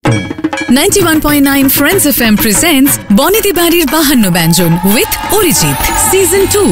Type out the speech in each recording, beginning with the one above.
91.9 Friends FM presents বনেদি বাড়ির 52 ব্যঞ্জন with Arijit season 2।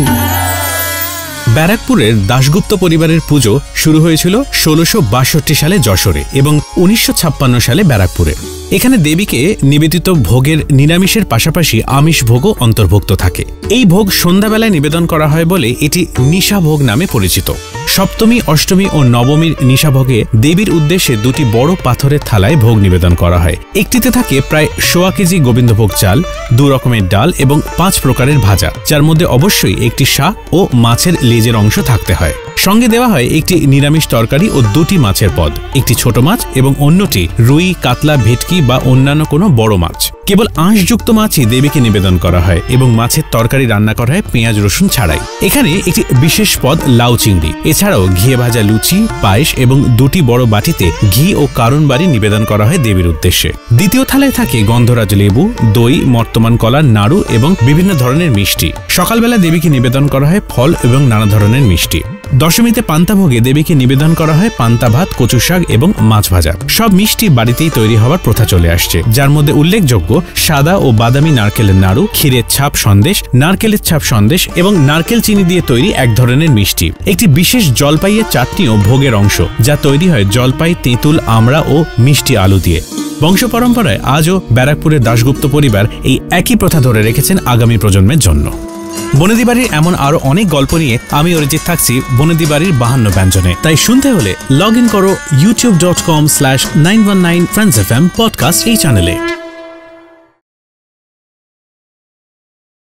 ব্যারাকপুরের দাশগুপ্ত পরিবারের পুজো শুরু হয়েছিল 1662 সালে যশোরে এবং 1956 সালে ব্যারাকপুরে। এখানে দেবীকে নিবেদিত ভোগের নিরামিষের পাশাপাশি আমিষ ভোগও অন্তর্ভুক্ত থাকে। এই ভোগ সন্ধ্যাবেলায় নিবেদন করা হয় বলে এটি নিশা ভোগ নামে পরিচিত। সপ্তমী, অষ্টমী ও নবমীর নিশাভোগে দেবীর উদ্দেশ্যে দুটি বড় পাথরের থালায় ভোগ নিবেদন করা হয়। একটিতে থাকে প্রায় 1.25 কেজি গোবিন্দভোগ চাল, 2 রকমের ডাল এবং 5 প্রকারের ভাজা, যার মধ্যে অবশ্যই একটি শাক ও মাছের লেজের অংশ থাকতে হয়। সঙ্গে দেওয়া হয় একটি নিরামিষ তরকারি ও 2টি মাছের পদ, একটি ছোট মাছ এবং অন্যটি রুই, কাতলা, ভেটকি বা অন্যান্য কোনো বড় মাছ। কেবল আঁশযুক্ত মাছই দেবীকে নিবেদন করা হয় এবং মাছের তরকারি রান্না করা হয় পেঁয়াজ রসুন ছাড়াই। এখানে একটি বিশেষ পদ লাউ চিংড়ি, এছাড়াও ঘিয়ে ভাজা লুচি, পায়েস এবং 2টি বড় বাটিতে ঘি ও কারণবাড়ি নিবেদন করা হয় দেবীর উদ্দেশ্যে। দ্বিতীয় থালায় থাকে গন্ধরাজ লেবু, দই, মর্তমান কলার নাড়ু এবং বিভিন্ন ধরনের মিষ্টি। সকালবেলা দেবীকে নিবেদন করা হয় ফল এবং নানা ধরনের মিষ্টি। দশমীতে পান্তা ভোগে দেবীকে নিবেদন করা হয় পান্তা ভাত, কচু শাক এবং মাছ ভাজা। সব মিষ্টি বাড়িতেই তৈরি হওয়ার প্রথা চলে আসছে, যার মধ্যে উল্লেখযোগ্য সাদা ও বাদামি নারকেলের নাড়ু, ক্ষীরের ছাপ সন্দেশ, নারকেলের ছাপ সন্দেশ এবং নারকেল চিনি দিয়ে তৈরি এক ধরনের মিষ্টি। একটি বিশেষ জলপাইয়ের চাটনিও ভোগের অংশ, যা তৈরি হয় জলপাই, তেঁতুল, আমড়া ও মিষ্টি আলু দিয়ে। বংশ পরম্পরায় আজও ব্যারাকপুরের দাশগুপ্ত পরিবার এই একই প্রথা ধরে রেখেছেন আগামী প্রজন্মের জন্য। বনেদি বাড়ির এমন আরো অনেক গল্প নিয়ে আমি অরিজিৎ থাকছি বনেদি বাড়ির 52 ব্যঞ্জনে। তাই শুনতে হলে লগ ইন করো youtube.com/919friendsfm পডকাস্ট এই চ্যানেলে।